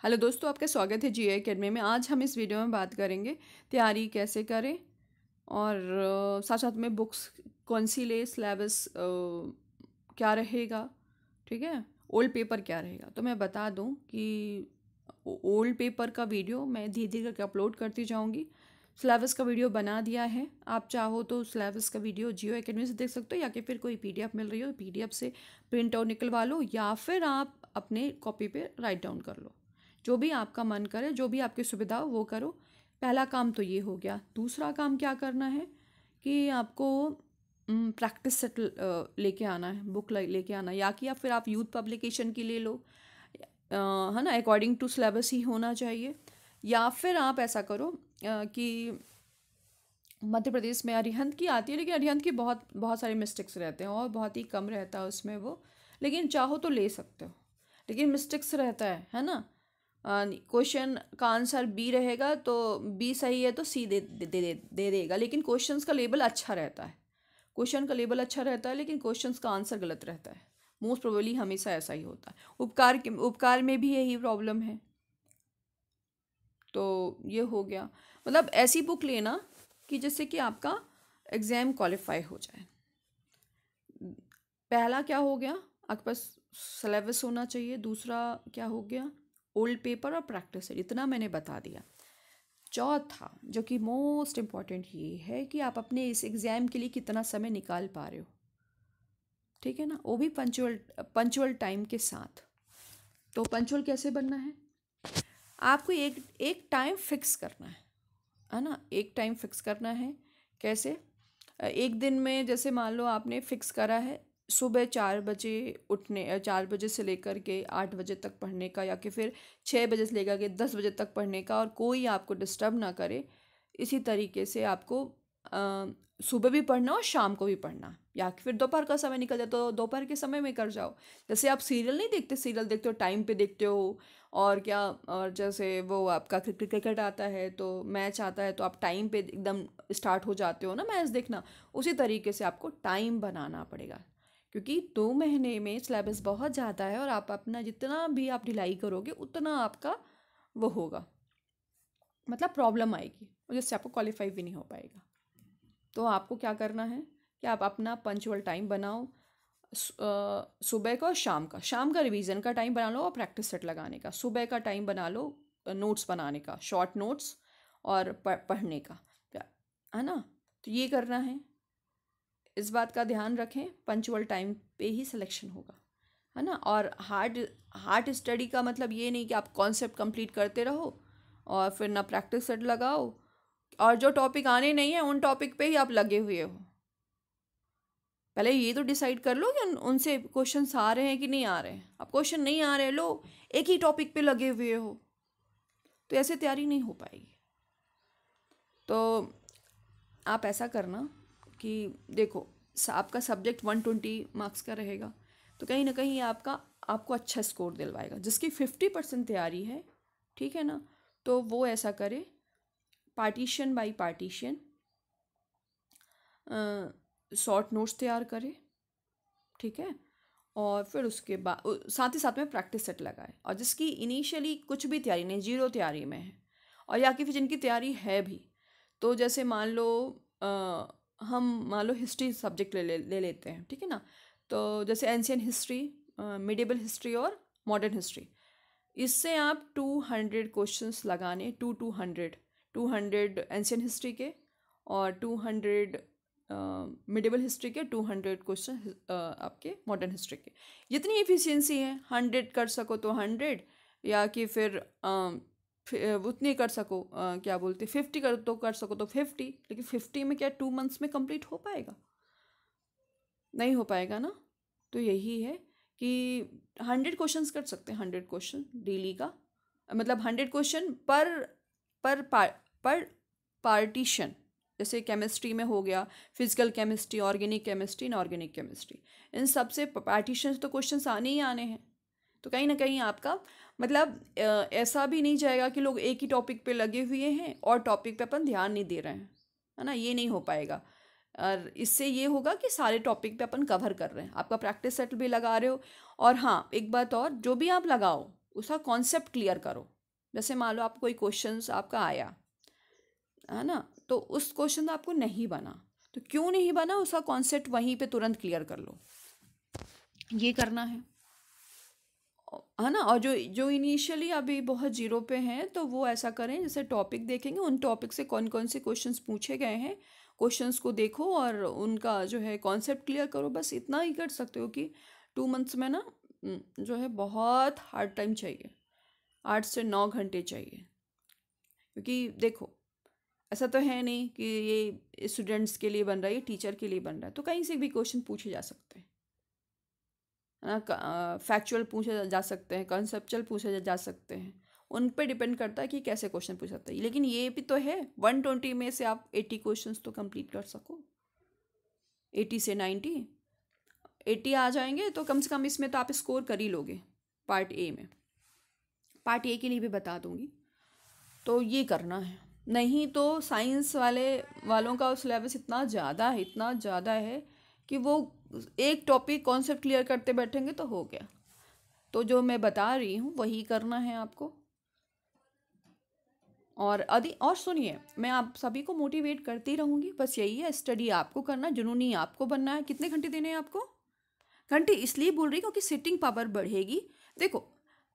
Hello दोस्तों, आपका स्वागत है जीए एकेडमी में। आज हम इस वीडियो में बात करेंगे तैयारी कैसे करें और साथ साथ में बुक्स कौन सी ले, सिलेबस क्या रहेगा, ठीक है, ओल्ड पेपर क्या रहेगा। तो मैं बता दूं कि ओल्ड पेपर का वीडियो मैं धीरे धीरे करके अपलोड करती जाऊंगी। सिलेबस का वीडियो बना दिया है, आप चाहो तो सिलेबस का वीडियो जियो एकेडमी से देख सकते हो, या कि फिर कोई पीडीएफ मिल रही हो पीडीएफ से प्रिंट आउट निकलवा लो, या फिर आप अपने कॉपी पे राइट डाउन कर लो। जो भी आपका मन करे, जो भी आपकी सुविधा हो वो करो। पहला काम तो ये हो गया। दूसरा काम क्या करना है कि आपको प्रैक्टिस सेट लेके आना है, बुक लेके आना है, या कि फिर आप यूथ पब्लिकेशन की ले लो, है ना, अकॉर्डिंग टू सिलेबस ही होना चाहिए। या फिर आप ऐसा करो कि मध्य प्रदेश में अरिहंत की आती है, लेकिन अरिहंत की बहुत बहुत सारे मिस्टेक्स रहते हैं और बहुत ही कम रहता है उसमें वो, लेकिन चाहो तो ले सकते हो, लेकिन मिस्टेक्स रहता है ना। क्वेश्चन का आंसर बी रहेगा तो बी सही है तो सी दे देगा, लेकिन क्वेश्चंस का लेबल अच्छा रहता है। क्वेश्चन का लेबल अच्छा रहता है लेकिन क्वेश्चंस का आंसर गलत रहता है। मोस्ट प्रोबेबली हमेशा ऐसा ही होता है। उपकार में भी यही प्रॉब्लम है। तो ये हो गया, मतलब ऐसी बुक लेना कि जिससे कि आपका एग्ज़ाम क्वालिफाई हो जाए। पहला क्या हो गया, आपके पास सिलेबस होना चाहिए। दूसरा क्या हो गया, ओल्ड पेपर और प्रैक्टिस सेट, इतना मैंने बता दिया। चौथा जो कि मोस्ट इम्पॉर्टेंट ये है कि आप अपने इस एग्ज़ाम के लिए कितना समय निकाल पा रहे हो, ठीक है ना, वो भी पंचुअल टाइम के साथ। तो पंचुअल कैसे बनना है, आपको एक एक टाइम फिक्स करना है ना, एक टाइम फिक्स करना है। कैसे, एक दिन में जैसे मान लो आपने फिक्स करा है सुबह 4 बजे उठने, 4 बजे से लेकर के 8 बजे तक पढ़ने का, या कि फिर 6 बजे से लेकर के 10 बजे तक पढ़ने का, और कोई आपको डिस्टर्ब ना करे। इसी तरीके से आपको सुबह भी पढ़ना और शाम को भी पढ़ना, या फिर दोपहर का समय निकल जाए तो दोपहर के समय में कर जाओ। जैसे आप सीरियल नहीं देखते, सीरियल देखते हो टाइम पे देखते हो, और क्या, और जैसे वो आपका क्रिकेट आता है तो मैच आता है तो आप टाइम पे एकदम स्टार्ट हो जाते हो ना मैच देखना। उसी तरीके से आपको टाइम बनाना पड़ेगा, क्योंकि 2 महीने में सिलेबस बहुत ज़्यादा है और आप अपना जितना भी आप ढिलाई करोगे उतना आपका वो होगा, मतलब प्रॉब्लम आएगी और जिससे आपको क्वालिफाई भी नहीं हो पाएगा। तो आपको क्या करना है कि आप अपना पंचुअल टाइम बनाओ, सुबह का और शाम का रिवीजन का टाइम बना लो और प्रैक्टिस सेट लगाने का। सुबह का टाइम बना लो नोट्स बनाने का, शॉर्ट नोट्स और पढ़ने का, है ना। तो ये करना है, इस बात का ध्यान रखें, पंचुअल टाइम पे ही सिलेक्शन होगा, है ना। और हार्ड स्टडी का मतलब ये नहीं कि आप कॉन्सेप्ट कंप्लीट करते रहो और फिर ना प्रैक्टिस सेट लगाओ, और जो टॉपिक आने नहीं है उन टॉपिक पे ही आप लगे हुए हो। पहले ये तो डिसाइड कर लो कि उनसे क्वेश्चंस आ रहे हैं कि नहीं आ रहे हैं। अब क्वेश्चन नहीं आ रहे, लो एक ही टॉपिक पे लगे हुए हो, तो ऐसे तैयारी नहीं हो पाएगी। तो आप ऐसा करना कि देखो, आपका सब्जेक्ट 120 मार्क्स का रहेगा, तो कहीं ना कहीं आपको अच्छा स्कोर दिलवाएगा। जिसकी 50% तैयारी है, ठीक है ना, तो वो ऐसा करे, partition by partition short notes तैयार करे, ठीक है, और फिर उसके बाद साथ ही साथ में प्रैक्टिस सेट लगाए। और जिसकी इनिशियली कुछ भी तैयारी नहीं, जीरो तैयारी में है, और या कि फिर जिनकी तैयारी है भी, तो जैसे मान लो हम मान लो हिस्ट्री सब्जेक्ट ले लेते हैं, ठीक है ना। तो जैसे एंशियन हिस्ट्री, मिडिवल हिस्ट्री और मॉडर्न हिस्ट्री, इससे आप 200 क्वेश्चंस लगाने, 200 एंशियन हिस्ट्री के और 200 मिडिवल हिस्ट्री के, 200 क्वेश्चन आपके मॉडर्न हिस्ट्री के। जितनी एफिशिएंसी है, 100 कर सको तो 100, या कि फिर उतनी कर सको, क्या बोलते, 50 कर सको तो 50। लेकिन 50 में क्या 2 मंथ्स में कंप्लीट हो पाएगा? नहीं हो पाएगा ना। तो यही है कि 100 क्वेश्चंस कर सकते हैं, 100 क्वेश्चन डेली का, मतलब 100 क्वेश्चन पर पार्टीशन। जैसे केमिस्ट्री में हो गया physical chemistry, organic chemistry, inorganic chemistry, इन सब से पार्टीशन तो क्वेश्चंस आने ही आने हैं। तो कहीं ना कहीं आपका मतलब ऐसा भी नहीं जाएगा कि लोग एक ही टॉपिक पे लगे हुए हैं और टॉपिक पे अपन ध्यान नहीं दे रहे हैं, है ना, ये नहीं हो पाएगा। और इससे ये होगा कि सारे टॉपिक पे अपन कवर कर रहे हैं, आपका प्रैक्टिस सेट भी लगा रहे हो। और हाँ, एक बात और, जो भी आप लगाओ उसका कॉन्सेप्ट क्लियर करो। जैसे मान लो आपको कोई क्वेश्चंस आपका आया है ना, तो उस क्वेश्चन आपको नहीं बना, तो क्यों नहीं बना उसका कॉन्सेप्ट वहीं पे तुरंत क्लियर कर लो, ये करना है ना। और जो जो इनिशियली अभी बहुत जीरो पे हैं तो वो ऐसा करें, जैसे टॉपिक देखेंगे उन टॉपिक से कौन कौन से क्वेश्चंस पूछे गए हैं, क्वेश्चंस को देखो और उनका जो है कॉन्सेप्ट क्लियर करो। बस इतना ही कर सकते हो कि 2 मंथ्स में ना जो है बहुत हार्ड टाइम चाहिए, 8 से 9 घंटे चाहिए। क्योंकि देखो ऐसा तो है नहीं कि ये स्टूडेंट्स के लिए बन रहा है, ये टीचर के लिए बन रहा है, तो कहीं से भी क्वेश्चन पूछे जा सकते हैं है ना। फैक्चुअल पूछे जा सकते हैं, कॉन्सेप्चुअल पूछे जा सकते हैं, उन पे डिपेंड करता है कि कैसे क्वेश्चन पूछ सकते हैं। लेकिन ये भी तो है 120 में से आप 80 क्वेश्चंस तो कंप्लीट कर सको, 80 से 90, 80 आ जाएंगे तो कम से कम इसमें तो आप स्कोर कर ही लोगे। पार्ट ए में, पार्ट ए के लिए भी बता दूंगी, तो ये करना है। नहीं तो साइंस वालों का सिलेबस इतना ज़्यादा है, इतना ज़्यादा है कि वो एक टॉपिक कॉन्सेप्ट क्लियर करते बैठेंगे तो हो गया। तो जो मैं बता रही हूँ वही करना है आपको। और सुनिए, मैं आप सभी को मोटिवेट करती रहूँगी, बस यही है, स्टडी आपको करना, जुनूनी आपको बनना है। कितने घंटे देने हैं आपको? घंटे इसलिए बोल रही क्योंकि सिटिंग पावर बढ़ेगी। देखो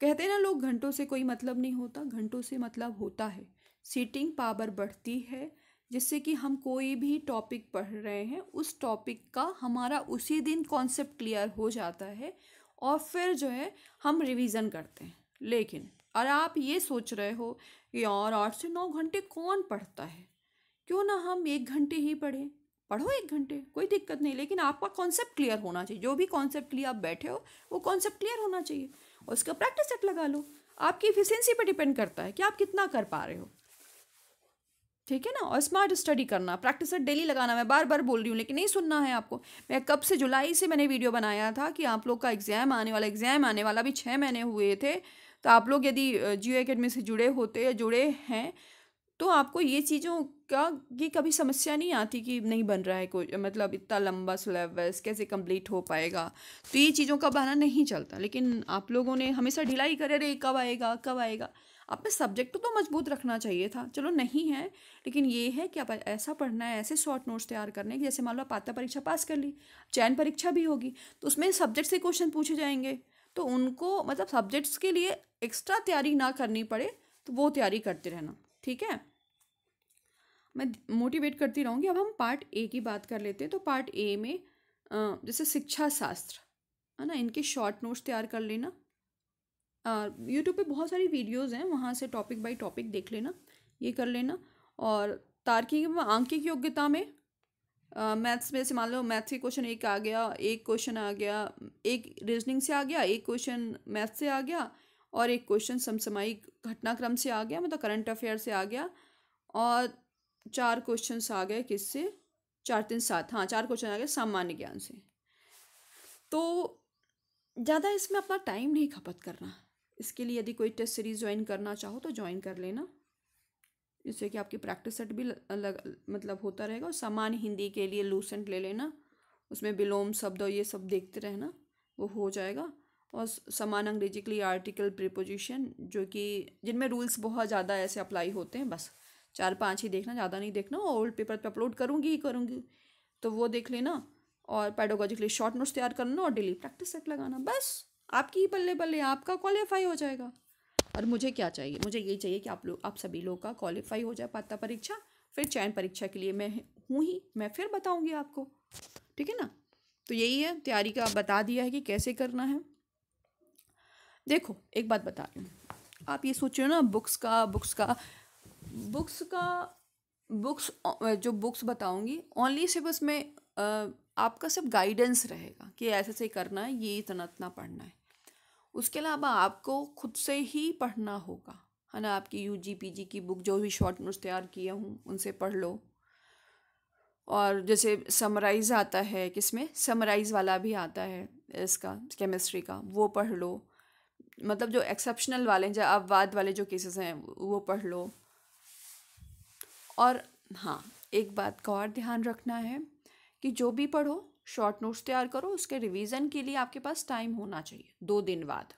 कहते हैं ना लोग, घंटों से कोई मतलब नहीं होता, घंटों से मतलब होता है। सिटिंग पावर बढ़ती है जिससे कि हम कोई भी टॉपिक पढ़ रहे हैं उस टॉपिक का हमारा उसी दिन कॉन्सेप्ट क्लियर हो जाता है और फिर जो है हम रिवीजन करते हैं। लेकिन और आप ये सोच रहे हो कि यार 8 से 9 घंटे कौन पढ़ता है, क्यों ना हम 1 घंटे ही पढ़ें। पढ़ो 1 घंटे, कोई दिक्कत नहीं, लेकिन आपका कॉन्सेप्ट क्लियर होना चाहिए। जो भी कॉन्सेप्ट के लिए आप बैठे हो वो कॉन्सेप्ट क्लियर होना चाहिए और उसका प्रैक्टिस सेट लगा लो। आपकी इफिशियंसी पे डिपेंड करता है कि आप कितना कर पा रहे हो, ठीक है ना। और स्मार्ट स्टडी करना, प्रैक्टिस सेट डेली लगाना। मैं बार बार बोल रही हूँ लेकिन नहीं सुनना है आपको। मैं कब से, जुलाई से मैंने वीडियो बनाया था कि आप लोग का एग्ज़ाम आने वाला, अभी 6 महीने हुए थे। तो आप लोग यदि जियो एकेडमी से जुड़े हैं तो आपको ये चीज़ों का की कभी समस्या नहीं आती कि नहीं बन रहा है कोई, मतलब इतना लंबा सिलेबस कैसे कंप्लीट हो पाएगा। तो ये चीज़ों का बहाना नहीं चलता। लेकिन आप लोगों ने हमेशा ढिलाई करे, अरे कब आएगा कब आएगा। अपने सब्जेक्ट तो मजबूत रखना चाहिए था, चलो नहीं है, लेकिन ये है कि आप ऐसा पढ़ना है, ऐसे शॉर्ट नोट्स तैयार करने कि जैसे मान लो पात्रता परीक्षा पास कर ली, चयन परीक्षा भी होगी तो उसमें सब्जेक्ट से क्वेश्चन पूछे जाएंगे, तो उनको मतलब सब्जेक्ट्स के लिए एक्स्ट्रा तैयारी ना करनी पड़े, तो वो तैयारी करते रहना, ठीक है। मैं मोटिवेट करती रहूँगी। अब हम पार्ट ए की बात कर लेते हैं। तो पार्ट ए में जैसे शिक्षा शास्त्र है ना, इनके शॉर्ट नोट्स तैयार कर लेना। यूट्यूब पे बहुत सारी वीडियोस हैं, वहाँ से टॉपिक बाय टॉपिक देख लेना, ये कर लेना। और तार्किक व आंकिक योग्यता में मैथ्स में से मान लो मैथ्स के क्वेश्चन एक आ गया, एक क्वेश्चन आ गया, एक रीजनिंग से आ गया, एक क्वेश्चन मैथ्स से आ गया और एक क्वेश्चन समसामयिक घटनाक्रम से आ गया, मतलब करंट अफेयर से आ गया। और 4 क्वेश्चंस आ गए किससे, 4 3 7, हाँ 4 क्वेश्चन आ गए सामान्य ज्ञान से। तो ज़्यादा इसमें अपना टाइम नहीं खपत करना। इसके लिए यदि कोई टेस्ट सीरीज ज्वाइन करना चाहो तो ज्वाइन कर लेना, जिससे कि आपकी प्रैक्टिस सेट भी मतलब होता रहेगा। और सामान्य हिंदी के लिए लूसेंट ले लेना, उसमें विलोम शब्द और ये सब देखते रहना, वो हो जाएगा। और समान अंग्रेजी के लिए आर्टिकल, प्रीपोजिशन, जो कि जिनमें रूल्स बहुत ज़्यादा ऐसे अप्लाई होते हैं, बस 4 5 ही देखना, ज़्यादा नहीं देखना। ओल्ड पेपर पे अपलोड करूँगी ही करूँगी, तो वो देख लेना। और पेडागोजी के लिए शॉर्ट नोट्स तैयार करना और डेली प्रैक्टिस सेट लगाना, बस आपकी ही बल्ले बल्ले आपका क्वालिफाई हो जाएगा। और मुझे क्या चाहिए, मुझे यही चाहिए कि आप सभी लोग का क्वालिफाई हो जाए पात्रता परीक्षा। फिर चयन परीक्षा के लिए मैं हूँ ही, मैं फिर बताऊँगी आपको, ठीक है ना। तो यही है, तैयारी का बता दिया है कि कैसे करना है। देखो एक बात बता रही हूँ, आप ये सोच रहे हो ना जो बुक्स बताऊंगी ओनली सिर्फ उसमें आपका सिर्फ गाइडेंस रहेगा कि ऐसे से करना है, ये इतना इतना पढ़ना है। उसके अलावा आपको खुद से ही पढ़ना होगा, है ना। आपकी यूजी पीजी की बुक जो भी शॉर्ट नोट्स तैयार किया हूँ उनसे पढ़ लो। और जैसे समराइज़ आता है, किसमें समराइज़ वाला भी आता है इसका, केमिस्ट्री का, वो पढ़ लो। मतलब जो एक्सेप्शनल वाले जो अपवाद वाले जो केसेस हैं वो पढ़ लो। और हाँ, एक बात का और ध्यान रखना है कि जो भी पढ़ो शॉर्ट नोट्स तैयार करो, उसके रिवीजन के लिए आपके पास टाइम होना चाहिए 2 दिन बाद,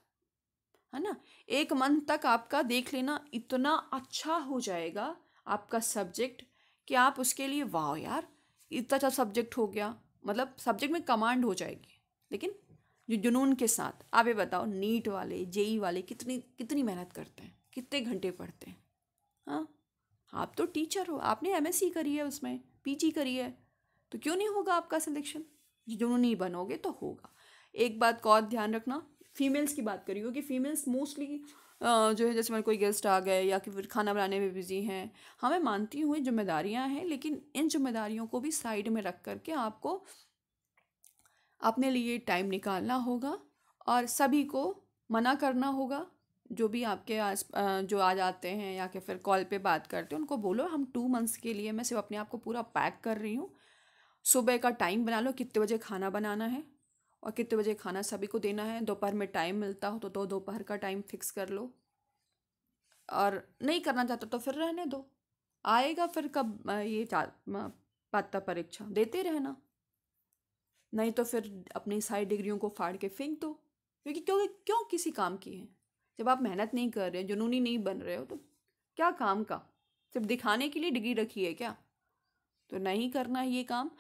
है ना। 1 मंथ तक आपका देख लेना इतना अच्छा हो जाएगा आपका सब्जेक्ट कि आप उसके लिए वाह यार इतना अच्छा सब्जेक्ट हो गया, मतलब सब्जेक्ट में कमांड हो जाएगी। लेकिन जो जुनून के साथ आप ये बताओ, नीट वाले जेई वाले कितनी कितनी मेहनत करते हैं, कितने घंटे पढ़ते हैं। हाँ, आप तो टीचर हो, आपने एमएससी करी है, उसमें पीजी करी है, तो क्यों नहीं होगा आपका सिलेक्शन। जुनूनी बनोगे तो होगा। एक बात का और ध्यान रखना, फीमेल्स की बात करी हो कि फीमेल्स मोस्टली जो है, जैसे मेरे कोई गेस्ट आ गए या कि फिर खाना बनाने में बिजी हैं। हाँ, मैं मानती हूँ ये जिम्मेदारियाँ हैं, लेकिन इन जिम्मेदारियों को भी साइड में रख करके आपको अपने लिए टाइम निकालना होगा और सभी को मना करना होगा। जो भी आपके जो आ जाते हैं या कि फिर कॉल पे बात करते हैं, उनको बोलो हम 2 मंथ्स के लिए मैं सिर्फ अपने आप को पूरा पैक कर रही हूँ। सुबह का टाइम बना लो कितने बजे खाना बनाना है और कितने बजे खाना सभी को देना है। दोपहर में टाइम मिलता हो तो दोपहर का टाइम फिक्स कर लो, और नहीं करना चाहते तो फिर रहने दो। आएगा फिर कब पात्रता परीक्षा देते रहना, नहीं तो फिर अपनी सारी डिग्रियों को फाड़ के फेंक दो। क्योंकि क्यों क्यों किसी काम की है जब आप मेहनत नहीं कर रहे, जुनूनी नहीं बन रहे हो, तो क्या काम का। सिर्फ दिखाने के लिए डिग्री रखी है क्या, तो नहीं करना है ये काम।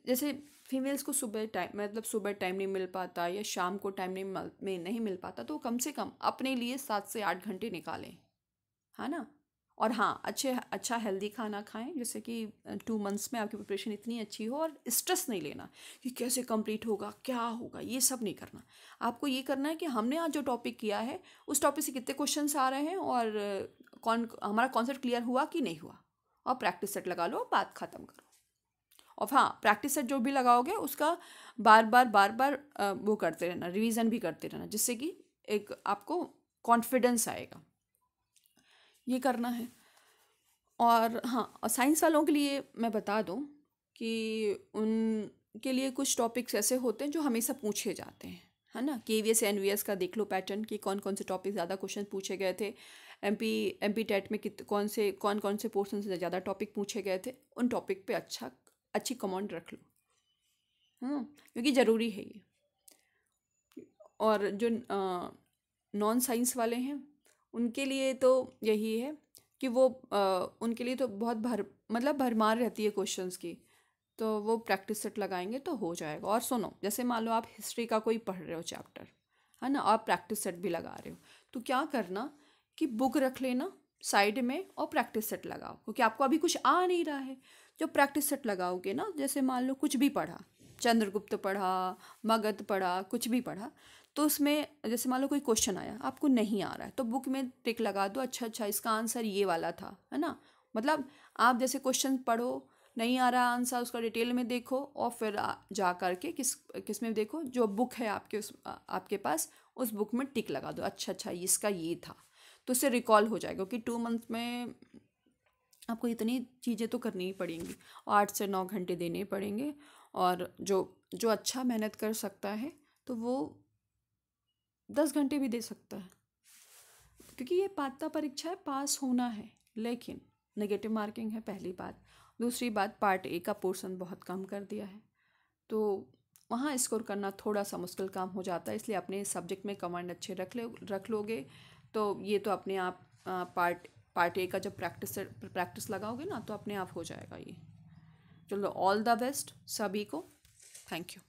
जैसे फीमेल्स को सुबह टाइम, मतलब सुबह टाइम नहीं मिल पाता या शाम को टाइम नहीं मिल पाता, तो कम से कम अपने लिए 7 से 8 घंटे निकालें, है ना। और हाँ, अच्छा हेल्दी खाना खाएं, जैसे कि 2 मंथ्स में आपकी प्रिपरेशन इतनी अच्छी हो, और स्ट्रेस नहीं लेना कि कैसे कंप्लीट होगा, क्या होगा, ये सब नहीं करना। आपको ये करना है कि हमने आज जो टॉपिक किया है उस टॉपिक से कितने क्वेश्चंस आ रहे हैं और कौन हमारा कॉन्सेप्ट क्लियर हुआ कि नहीं हुआ, और प्रैक्टिस सेट लगा लो, बात ख़त्म करो। और हाँ, प्रैक्टिस सेट जो भी लगाओगे उसका बार बार वो करते रहना, रिवीजन भी करते रहना, जिससे कि एक आपको कॉन्फिडेंस आएगा। ये करना है। और हाँ, और साइंस वालों के लिए मैं बता दूं कि उनके लिए कुछ टॉपिक्स ऐसे होते हैं जो हमेशा पूछे जाते हैं, है ना। केवीएस एनवीएस का देख लो पैटर्न कि कौन कौन से टॉपिक ज़्यादा क्वेश्चन पूछे गए थे। एमपी टेट में कौन कौन से पोर्शन से ज़्यादा टॉपिक पूछे गए थे, उन टॉपिक पे अच्छी कमांड रख लो, क्योंकि ज़रूरी है ये। और जो नॉन साइंस वाले हैं उनके लिए तो यही है कि वो उनके लिए तो बहुत भरमार रहती है क्वेश्चंस की, तो वो प्रैक्टिस सेट लगाएंगे तो हो जाएगा। और सुनो, जैसे मान लो आप हिस्ट्री का कोई पढ़ रहे हो चैप्टर, है ना, आप प्रैक्टिस सेट भी लगा रहे हो, तो क्या करना कि बुक रख लेना साइड में और प्रैक्टिस सेट लगाओ, क्योंकि आपको अभी कुछ आ नहीं रहा है। जब प्रैक्टिस सेट लगाओगे ना, जैसे मान लो कुछ भी पढ़ा, चंद्रगुप्त पढ़ा, मगध पढ़ा, कुछ भी पढ़ा, तो उसमें जैसे मान लो कोई क्वेश्चन आया आपको नहीं आ रहा है, तो बुक में टिक लगा दो, अच्छा इसका आंसर ये वाला था, है ना। मतलब आप जैसे क्वेश्चन पढ़ो, नहीं आ रहा आंसर, उसका डिटेल में देखो और फिर जा करके किस में देखो, जो बुक है आपके पास, उस बुक में टिक लगा दो, अच्छा इसका ये था, तो उससे रिकॉल हो जाएगा। क्योंकि 2 मंथ में आपको इतनी चीज़ें तो करनी ही पड़ेंगी, 8 से 9 घंटे देने पड़ेंगे। और जो अच्छा मेहनत कर सकता है तो वो 10 घंटे भी दे सकता है, क्योंकि ये पात्रता परीक्षा है, पास होना है, लेकिन नेगेटिव मार्किंग है, पहली बात। दूसरी बात, पार्ट ए का पोर्शन बहुत कम कर दिया है, तो वहाँ स्कोर करना थोड़ा सा मुश्किल काम हो जाता है। इसलिए अपने सब्जेक्ट में कमांड अच्छे रख लोगे तो ये तो अपने आप पार्ट ए का जब प्रैक्टिस लगाओगे ना, तो अपने आप हो जाएगा ये। चलो, ऑल द बेस्ट सभी को। Thank you.